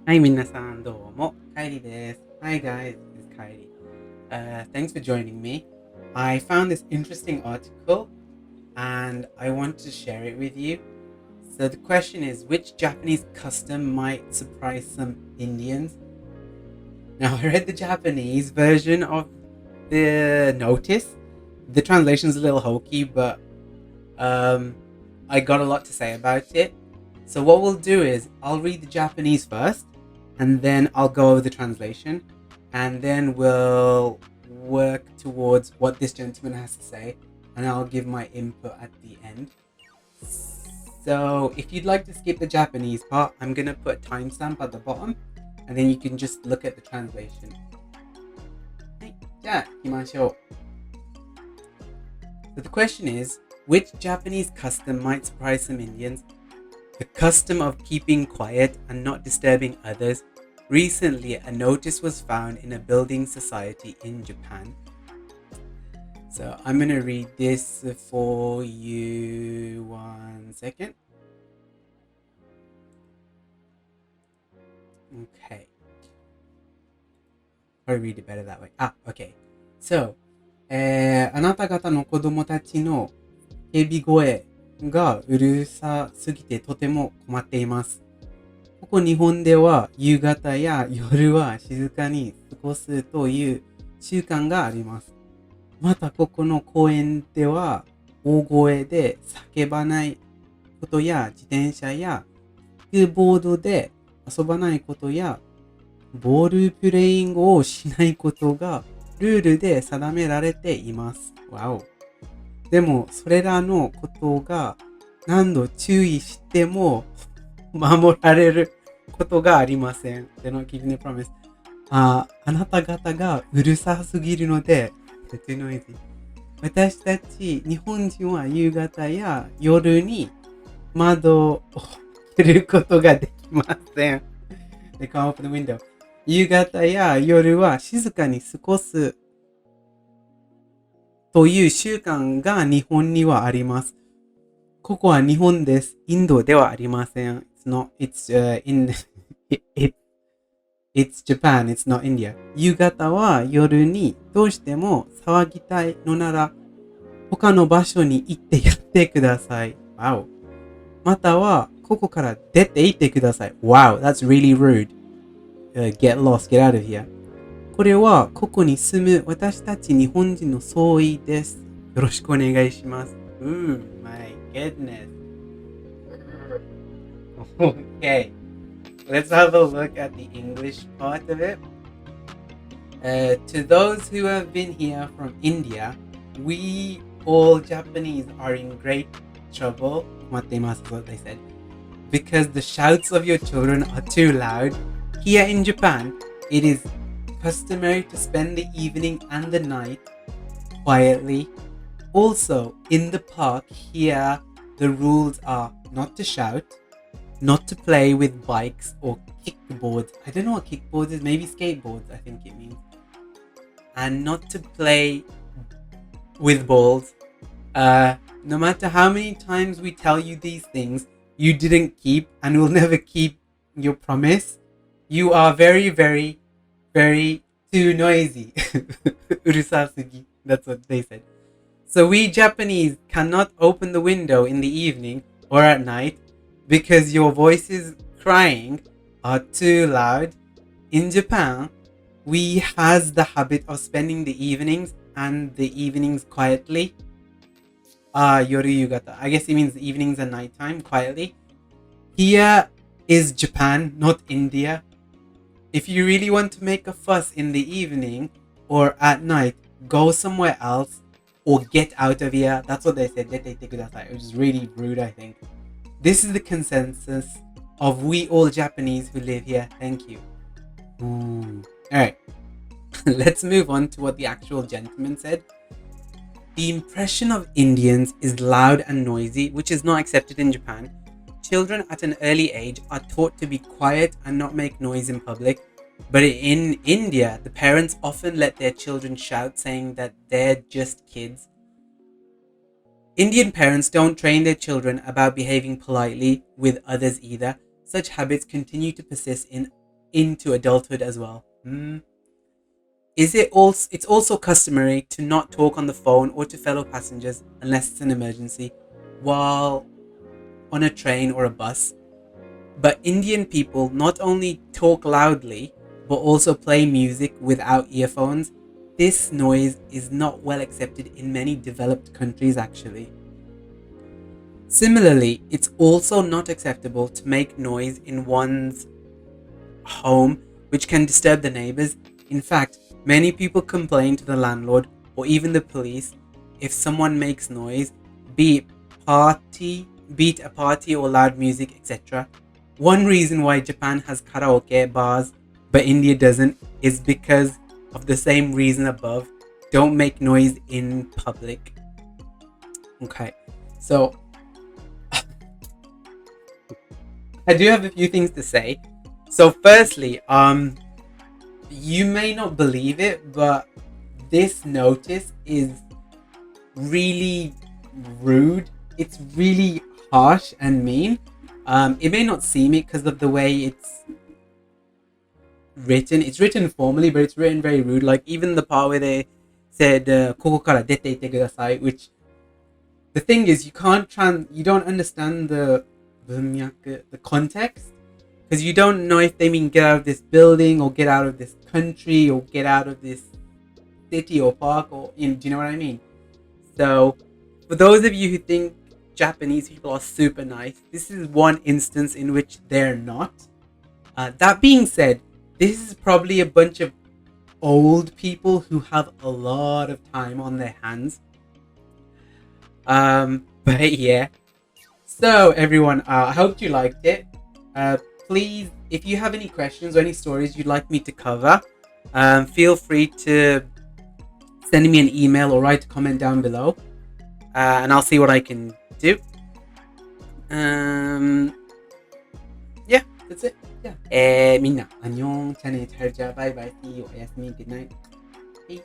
はい、皆さんどうも、カイリです。Hi guys, this is Kylie. Thanks for joining me. I found this interesting article and I want to share it with you. So the question is, which Japanese custom might surprise some Indians? Now, I read the Japanese version of the notice. The translation's a little hokey, but I got a lot to say about it. So what we'll do is I'll read the Japanese first, and then I'll go over the translation, and then we'll work towards what this gentleman has to say, and I'll give my input at the end. So if you'd like to skip the Japanese part, I'm going to put a timestamp at the bottom, and then you can just look at the translation. はい、じゃあ行きましょう。So the question is, which Japanese custom might surprise some Indians? The custom of keeping quiet and not disturbing others. Recently, a notice was found in a building society in Japan. So I'm going to read this for you 1 second. Okay. Probably read it better that way. Okay. So, あなた方の子供たちの叫び声がうるさすぎてとても困っています。ここ日本では夕方や夜は静かに過ごすという習慣があります。またここの公園では大声で叫ばないことや自転車やキックボードで遊ばないことやボールプレイングをしないことがルールで定められています。わお。でもそれらのことが何度注意しても守られることがありません。They're not keeping their promise. あなた方がうるさすぎるので、too noisy. 私たち日本人は夕方や夜に窓を開けることができません。They come open the window. 夕方や夜は静かに過ごすという習慣が日本にはあります。ここは日本です。インドではありません。It's Japan, it's not India. 夕方は夜にどうしても騒ぎたいのなら、他の場所に行ってやってください。Wow. または、ここから出て行ってください。Wow, that's really rude. Get lost, get out of here. これは、ここに住む私たち日本人の総意です。よろしくお願いします。My goodness. Okay. Let's have a look at the English part of it. To those who have been here from India, we all Japanese are in great trouble. Matemasu is what they said. Because the shouts of your children are too loud. Here in Japan, it is customary to spend the evening and the night quietly. Also, in the park here, the rules are not to shout, not to play with bikes or kickboards. I don't know what kickboards is. Maybe skateboards, I think it means. And not to play with balls. No matter how many times we tell you these things, you didn't keep and will never keep your promise. You are very, very, very too noisy. Urusasugi. That's what they said. So we Japanese cannot open the window in the evening or at night because your voices crying are too loud. In Japan, we has the habit of spending the evenings and the evenings quietly. Yoru yugata. I guess it means evenings and nighttime quietly. Here is Japan, not India. If you really want to make a fuss in the evening or at night, go somewhere else or get out of here. That's what they said. Which is really rude, I think. This is the consensus of we all Japanese who live here. Thank you. Alright. Let's move on to what the actual gentleman said. The impression of Indians is loud and noisy, which is not accepted in Japan. Children at an early age are taught to be quiet and not make noise in public. But in India, the parents often let their children shout, saying that they're just kids. Indian parents don't train their children about behaving politely with others either. Such habits continue to persist in into adulthood as well. It's also customary to not talk on the phone or to fellow passengers unless it's an emergency while on a train or a bus. But Indian people not only talk loudly but also play music without earphones. This noise is not well accepted in many developed countries actually. Similarly, it's also not acceptable to make noise in one's home, which can disturb the neighbors. In fact, many people complain to the landlord or even the police if someone makes noise, be it a party or loud music, etc. One reason why Japan has karaoke bars but India doesn't is because of the same reason above. Don't make noise in public. Okay, so I do have a few things to say. So firstly, you may not believe it, but this notice is really rude. It's really harsh and mean. It may not seem it because of the way it's written. It's written formally, but it's written very rude. Like even the part where they said ここから出ていってください, which the thing is you don't understand the context, because you don't know if they mean get out of this building or get out of this country or get out of this city or park, or do you know what I mean? So for those of you who think Japanese people are super nice, this is one instance in which they're not. That being said, this is probably a bunch of old people who have a lot of time on their hands. But yeah. So everyone, I hope you liked it. Please, if you have any questions or any stories you'd like me to cover, feel free to send me an email or write a comment down below, and I'll see what I can do. Yeah, that's it. Yeah. みんな、안녕、チャンネル、チャルチャー、バイバイ、see you、おやすみ、good night. Peace.